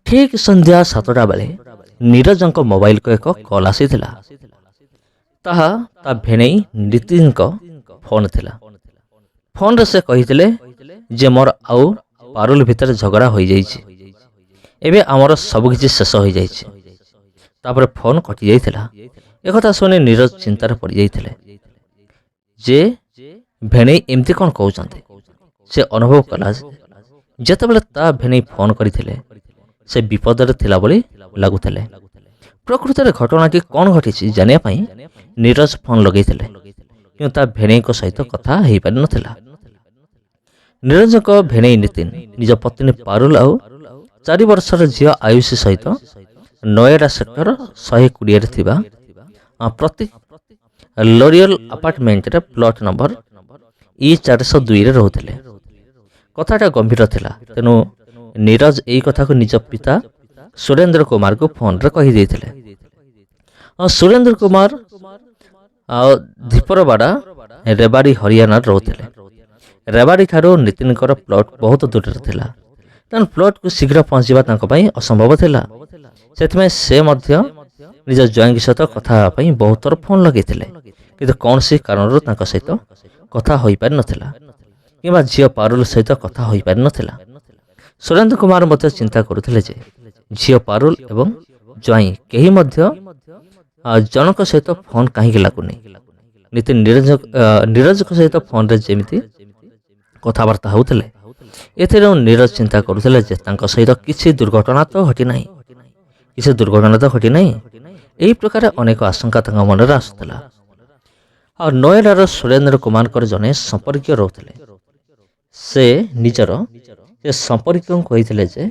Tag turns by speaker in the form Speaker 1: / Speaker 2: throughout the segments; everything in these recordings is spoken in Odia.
Speaker 1: ଠିକ୍ ସନ୍ଧ୍ୟା 7ଟା ବେଳେ ନିରଜଙ୍କ ମୋବାଇଲକୁ ଏକ କଲ୍ ଆସିଥିଲା। ତାହା ତା ଭେଣେଇ ନିତିନଙ୍କ ଫୋନ୍ ଥିଲା। ଫୋନ୍ରେ ସେ କହିଥିଲେ ଯେ ମୋର ଆଉ ପାରୁଲ ଭିତରେ ଝଗଡ଼ା ହୋଇଯାଇଛି, ଏବେ ଆମର ସବୁକିଛି ଶେଷ ହୋଇଯାଇଛି। ତାପରେ ଫୋନ୍ କଟିଯାଇଥିଲା। ଏକଥା ଶୁଣି ନିରଜ ଚିନ୍ତାରେ ପଡ଼ିଯାଇଥିଲେ ଯେ ଭେଣେଇ ଏମିତି କ'ଣ କହୁଛନ୍ତି। ସେ ଅନୁଭବ କଲା ଯେତେବେଳେ ତା ଭେଣେଇ ଫୋନ୍ କରିଥିଲେ ସେ ବିପଦରେ ଥିଲା ଭଳି ଲାଗୁଥିଲେ। ପ୍ରକୃତରେ ଘଟଣାଟି କ'ଣ ଘଟିଛି ଜାଣିବା ପାଇଁ ନିରଜ ଫୋନ୍ ଲଗାଇଥିଲେ, କିନ୍ତୁ ତା ଭେଣେଇଙ୍କ ସହିତ କଥା ହୋଇପାରିନଥିଲା। ନିରଜଙ୍କ ଭେଣେଇ ନିତିନ ନିଜ ପତ୍ନୀ ପାରୁଲ ଆଉ 4 ବର୍ଷର ଝିଅ ଆୟୁଷୀ ସହିତ ନୋଏଡା ସେକ୍ଟର 120ରେ ଥିବା ପ୍ରତୀକ ଲୋରିୟଲ ଆପାର୍ଟମେଣ୍ଟରେ ପ୍ଲଟ ନମ୍ବର E402ରେ ରହୁଥିଲେ। କଥାଟା ଗମ୍ଭୀର ଥିଲା, ତେଣୁ ନିରଜ ଏହି କଥାକୁ ନିଜ ପିତା ସୁରେନ୍ଦ୍ର କୁମାରକୁ ଫୋନ୍ରେ କହିଦେଇଥିଲେ। ସୁରେନ୍ଦ୍ର କୁମାର ଧିପରବାଡ଼ା ରେବାଡ଼ି ହରିୟାଣାରେ ରହୁଥିଲେ। ରେବାଡ଼ିଠାରୁ ନିତିନଙ୍କର ପ୍ଲଟ୍ ବହୁତ ଦୂରରେ ଥିଲା, ତେଣୁ ପ୍ଲଟ୍କୁ ଶୀଘ୍ର ପହଞ୍ଚିବା ତାଙ୍କ ପାଇଁ ଅସମ୍ଭବ ଥିଲା। ସେଥିପାଇଁ ସେ ମଧ୍ୟ ନିଜ ଜ୍ୱାଇଁଙ୍କ ସହିତ କଥା ହେବା ପାଇଁ ବହୁତ ଥର ଫୋନ୍ ଲଗାଇଥିଲେ, କିନ୍ତୁ କୌଣସି କାରଣରୁ ତାଙ୍କ ସହିତ କଥା ହୋଇପାରିନଥିଲା କିମ୍ବା ଝିଅ ପାରୁଲ ସହିତ କଥା ହୋଇପାରିନଥିଲା। ସୁରେନ୍ଦ୍ର କୁମାର ମଧ୍ୟ ଚିନ୍ତା କରୁଥିଲେ ଯେ ଝିଅ ପାରୁଲ ଏବଂ ଜ୍ୱାଇଁ କେହି ମଧ୍ୟ ଜଣଙ୍କ ସହିତ ଫୋନ୍ କାହିଁକି ଲାଗୁନି। ନିତିନ ନିରଜଙ୍କ ସହିତ ଫୋନ୍ରେ ଯେମିତି କଥାବାର୍ତ୍ତା ହେଉଥିଲେ, ଏଥିରେ ନିରଜ ଚିନ୍ତା କରୁଥିଲେ ଯେ ତାଙ୍କ ସହିତ କିଛି ଦୁର୍ଘଟଣା ତ ଘଟିନାହିଁ। ଏହି ପ୍ରକାର ଅନେକ ଆଶଙ୍କା ତାଙ୍କ ମନରେ ଆସୁଥିଲା। ଆଉ ନୋଏଡାର ସୁରେନ୍ଦ୍ର କୁମାରଙ୍କର ଜଣେ ସମ୍ପର୍କୀୟ ରହୁଥିଲେ। ସେ ନିଜର ସମ୍ପର୍କୀୟଙ୍କୁ କହିଥିଲେ ଯେ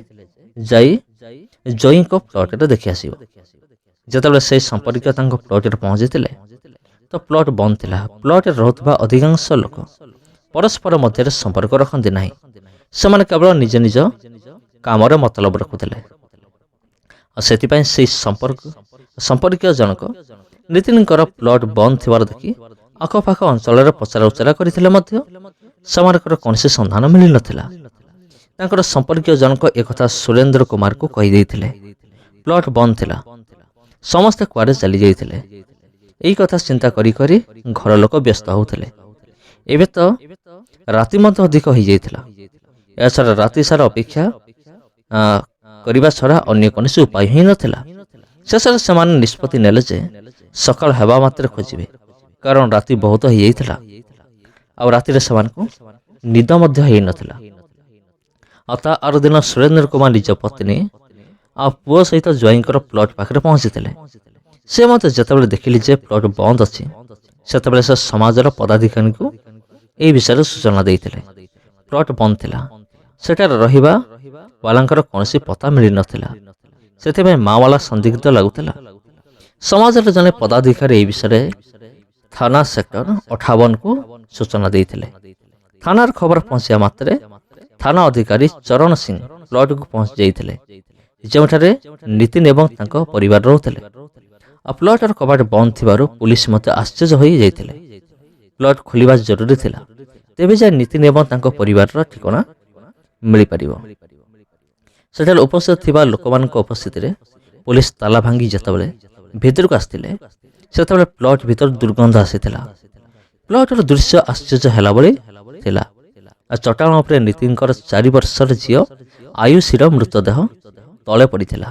Speaker 1: ଯାଇ ଜ୍ୱାଇଁଙ୍କ ପ୍ଲଟରେ ଦେଖି ଆସିବ। ଯେତେବେଳେ ସେହି ସମ୍ପର୍କୀୟ ତାଙ୍କ ପ୍ଲଟରେ ପହଞ୍ଚିଥିଲେ ତ ପ୍ଲଟ ବନ୍ଦ ଥିଲା। ପ୍ଲଟରେ ରହୁଥିବା ଅଧିକାଂଶ ଲୋକ ପରସ୍ପର ମଧ୍ୟରେ ସମ୍ପର୍କ ରଖନ୍ତି ନାହିଁ। ସେମାନେ କେବଳ ନିଜ ନିଜ କାମରେ ମତଲବ ରଖୁଥିଲେ। ଆଉ ସେଥିପାଇଁ ସେହି ସମ୍ପର୍କୀୟ ଜଣକ ନିତିନଙ୍କର ପ୍ଲଟ ବନ୍ଦ ଥିବାର ଦେଖି ଆଖପାଖ ଅଞ୍ଚଳରେ ପଚରା ଉଚରା କରିଥିଲେ ମଧ୍ୟ ସେମାନଙ୍କର କୌଣସି ସନ୍ଧାନ ମିଳିନଥିଲା। ତାଙ୍କର ସମ୍ପର୍କୀୟ ଜଣକ ଏକଥା ସୁରେନ୍ଦ୍ର କୁମାରକୁ କହିଦେଇଥିଲେ। ପ୍ଲଟ ବନ୍ଦ ଥିଲା, ସମସ୍ତେ କୁଆଡ଼େ ଚାଲିଯାଇଥିଲେ। ଏହି କଥା ଚିନ୍ତା କରି କରି ଘର ଲୋକ ବ୍ୟସ୍ତ ହେଉଥିଲେ। ଏବେ ତ ରାତି ମଧ୍ୟ ଅଧିକ ହୋଇଯାଇଥିଲା। ଏହାଛଡ଼ା ରାତି ସାରା ଅପେକ୍ଷା କରିବା ଛଡ଼ା ଅନ୍ୟ କୌଣସି ଉପାୟ ହିଁ ନଥିଲା। ଶେଷରେ ସେମାନେ ନିଷ୍ପତ୍ତି ନେଲେ ଯେ ସକାଳ ହେବା ମାତ୍ରେ ଖୋଜିବେ, କାରଣ ରାତି ବହୁତ ହୋଇଯାଇଥିଲା ଆଉ ରାତିରେ ସେମାନଙ୍କୁ ନିଦ ମଧ୍ୟ ହୋଇନଥିଲା। ଆଉ ତା ଆର ଦିନ ସୁରେନ୍ଦ୍ର କୁମାର ନିଜ ପତ୍ନୀ ଆଉ ପୁଅ ସହିତ ଜ୍ୱାଇଁଙ୍କର ପ୍ଲଟ ପାଖରେ ପହଞ୍ଚିଥିଲେ। ସେ ମଧ୍ୟ ଯେତେବେଳେ ଦେଖିଲେ ଯେ ପ୍ଲଟ ବନ୍ଦ ଅଛି, ସେତେବେଳେ ସେ ସମାଜର ପଦାଧିକାରୀଙ୍କୁ ଏହି ବିଷୟରେ ସୂଚନା ଦେଇଥିଲେ। ପ୍ଲଟ ବନ୍ଦ ଥିଲା, ସେଠାରେ ରହିବା ବାଲାଙ୍କର କୌଣସି ପତା ମିଳିନଥିଲା। ସେଥିପାଇଁ ମାଓବାଲା ସନ୍ଦିଗ୍ଧ ଲାଗୁଥିଲା। ସମାଜର ଜଣେ ପଦାଧିକାରୀ ଏହି ବିଷୟରେ ଥାନା ସେକ୍ଟର 58କୁ ସୂଚନା ଦେଇଥିଲେ। ଥାନାର ଖବର ପହଞ୍ଚିବା ମାତ୍ରେ ଥାନା ଅଧିକାରୀ ଚରଣ ସିଂ ପ୍ଲଟକୁ ପହଞ୍ଚି ଯାଇଥିଲେ, ଯେଉଁଠାରେ ନିତିନ ଏବଂ ତାଙ୍କ ପରିବାର ରହୁଥିଲେ। ଆଉ ପ୍ଲଟର କବାଟ ବନ୍ଦ ଥିବାରୁ ପୁଲିସ ମଧ୍ୟ ଆଶ୍ଚର୍ଯ୍ୟ ହୋଇଯାଇଥିଲେ। ପ୍ଲଟ ଖୋଲିବା ଜରୁରୀ ଥିଲା, ତେବେ ଯାଇ ନିତିନ ଏବଂ ତାଙ୍କ ପରିବାରର ଠିକଣା ମିଳିପାରିବ। ସେଠାରେ ଉପସ୍ଥିତ ଥିବା ଲୋକମାନଙ୍କ ଉପସ୍ଥିତିରେ ପୁଲିସ ତାଲା ଭାଙ୍ଗି ଯେତେବେଳେ ଭିତରକୁ ଆସିଥିଲେ, ସେତେବେଳେ ପ୍ଲଟ ଭିତରୁ ଦୁର୍ଗନ୍ଧ ଆସିଥିଲା। ପ୍ଲଟର ଦୃଶ୍ୟ ଆଶ୍ଚର୍ଯ୍ୟ ହେଲା ଭଳି ଥିଲା। ଆଉ ଚଟାଣ ଉପରେ ନିତିନଙ୍କର 4 ବର୍ଷର ଝିଅ ଆୟୁଷୀର ମୃତଦେହ ତଳେ ପଡ଼ିଥିଲା।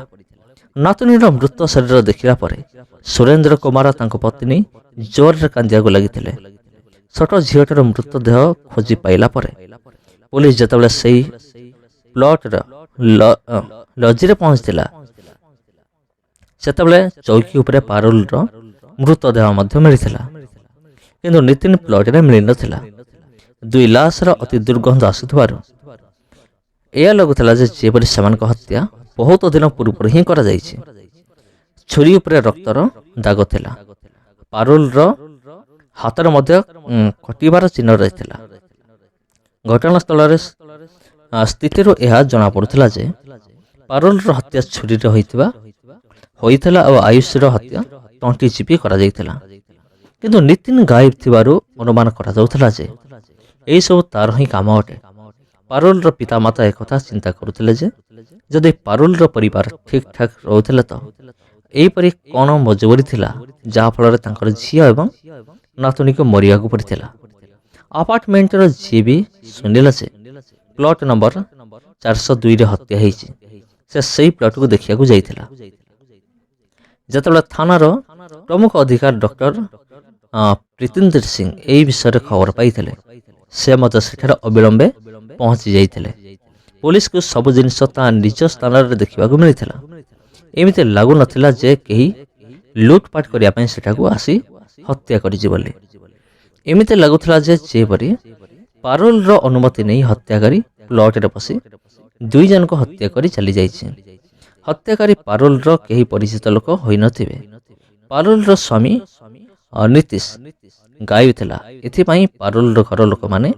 Speaker 1: ନାତୁଣୀର ମୃତ ଶରୀର ଦେଖିଲା ପରେ ସୁରେନ୍ଦ୍ର କୁମାର ତାଙ୍କ ପତ୍ନୀ ଜୋରରେ କାନ୍ଦିବାକୁ ଲାଗିଥିଲେ। ଛୋଟ ଝିଅଟାର ମୃତଦେହ ଖୋଜି ପାଇଲା ପରେ ପୁଲିସ ଯେତେବେଳେ ସେହି ପ୍ଲଟର ଲଜିରେ ପହଞ୍ଚିଥିଲା, ସେତେବେଳେ ଚୌକି ଉପରେ ପାରୁଲର ମୃତଦେହ ମଧ୍ୟ ମିଳିଥିଲା, କିନ୍ତୁ ନିତିନ ପ୍ଲଟରେ ମିଳିନଥିଲା। 2 ଲାଶର ଅତି ଦୁର୍ଗନ୍ଧ ଆସୁଥିବାରୁ ଏହା ଲାଗୁଥିଲା ଯେ ଯେପରି ସେମାନଙ୍କ ହତ୍ୟା ବହୁତ ଦିନ ପୂର୍ବରୁ ହିଁ କରାଯାଇଛି। ଛୁରୀ ଉପରେ ରକ୍ତର ଦାଗ ଥିଲା। ପାରୁଲର ହାତରେ ମଧ୍ୟ କଟିବାର ଚିହ୍ନ ରହିଥିଲା। ଘଟଣାସ୍ଥଳରେ ସ୍ଥିତିରୁ ଏହା ଜଣାପଡ଼ୁଥିଲା ଯେ ପାରୁଲର ହତ୍ୟା ଛୁରୀରେ ହୋଇଥିଲା ଆଉ ଆୟୁଷୀର ହତ୍ୟା ତଣ୍ଟି ଚିପି କରାଯାଇଥିଲା। କିନ୍ତୁ ନିତିନ ଗାୟବ ଥିବାରୁ ଅନୁମାନ କରାଯାଉଥିଲା ଯେ ଏହିସବୁ ତାର ହିଁ କାମ ଅଟେ। ପାରୁଲର ପିତାମାତା ଏକଥା ଚିନ୍ତା କରୁଥିଲେ ଯେ ଯଦି ପାରୁଲର ପରିବାର ଠିକ୍ ଠାକ୍ ରହୁଥିଲେ ତ ଏହିପରି କ'ଣ ମଜବୁରି ଥିଲା ଯାହାଫଳରେ ତାଙ୍କର ଝିଅ ଏବଂ ନାତୁଣୀକୁ ମରିବାକୁ ପଡ଼ିଥିଲା। ଆପାର୍ଟମେଣ୍ଟର ଯିଏ ବି ଶୁଣିଲା ଯେ ପ୍ଲଟ ନମ୍ବର 402ରେ ହତ୍ୟା ହେଇଛି, ସେ ସେହି ପ୍ଲଟକୁ ଦେଖିବାକୁ ଯାଇଥିଲା। ଯେତେବେଳେ ଥାନାର ପ୍ରମୁଖ ଅଧିକାରୀ ଡକ୍ଟର ପ୍ରୀତିନ୍ଦର ସିଂ ଏହି ବିଷୟରେ ଖବର ପାଇଥିଲେ, ସେ ମଧ୍ୟ ସେଠାରେ ଅବିଳମ୍ବେ ପହଞ୍ଚି ଯାଇଥିଲେ। ପୋଲିସକୁ ସବୁ ଜିନିଷ ତା ନିଜ ସ୍ଥାନରେ ଦେଖିବାକୁ ମିଳିଥିଲା। ଏମିତି ଲାଗୁନଥିଲା ଯେ କେହି ଲୁଟପାଟ କରିବା ପାଇଁ ସେଠାକୁ ଆସି ହତ୍ୟା କରିଛି ବୋଲି। ଏମିତି ଲାଗୁଥିଲା ଯେ ଯେପରି ପାରୁଲର ଅନୁମତି ନେଇ ହତ୍ୟାକାରୀ ପ୍ଲଟରେ ପଶି 2 ଜଣଙ୍କୁ ହତ୍ୟା କରି ଚାଲିଯାଇଛି। ହତ୍ୟାକାରୀ ପାରୁଲର କେହି ପରିଚିତ ଲୋକ ହୋଇନଥିବେ। ପାରୁଲର ସ୍ୱାମୀ ନୀତିଶ ଗାୟବ ଥିଲା। ଏଥିପାଇଁ ପାରୁଲର ଘର ଲୋକମାନେ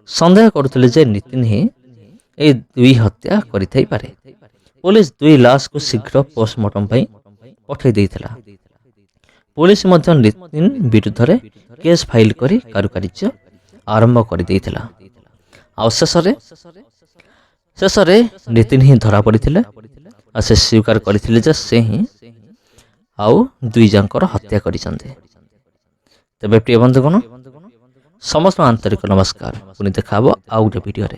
Speaker 1: ସନ୍ଦେହ କରୁଥିଲେ ଯେ ନିତିନ ହିଁ ଏହି 2 ହତ୍ୟା କରିଥାଇପାରେ। ପୋଲିସ 2 ଲାଶକୁ ଶୀଘ୍ର ପୋଷ୍ଟମର୍ଟମ ପାଇଁ ପଠାଇ ଦେଇଥିଲା। ପୋଲିସ ମଧ୍ୟ ନିତିନ ବିରୁଦ୍ଧରେ କେସ୍ ଫାଇଲ କରି କାରୁକାର୍ଯ୍ୟ ଆରମ୍ଭ କରିଦେଇଥିଲା। ଆଉ ଶେଷରେ ନିତିନ ହିଁ ଧରା ପଡ଼ିଥିଲେ। ଆଉ ସେ ସ୍ୱୀକାର କରିଥିଲେ ଯେ ସେ ହିଁ ଆଉ 2 ଜଣଙ୍କର ହତ୍ୟା କରିଛନ୍ତି। ତେବେ ପ୍ରିୟ ବନ୍ଧୁଗଣ, ସମସ୍ତ ଆନ୍ତରିକ ନମସ୍କାର। ପୁଣି ଦେଖା ହେବ ଆଉ ଗୋଟେ ଭିଡ଼ିଓରେ।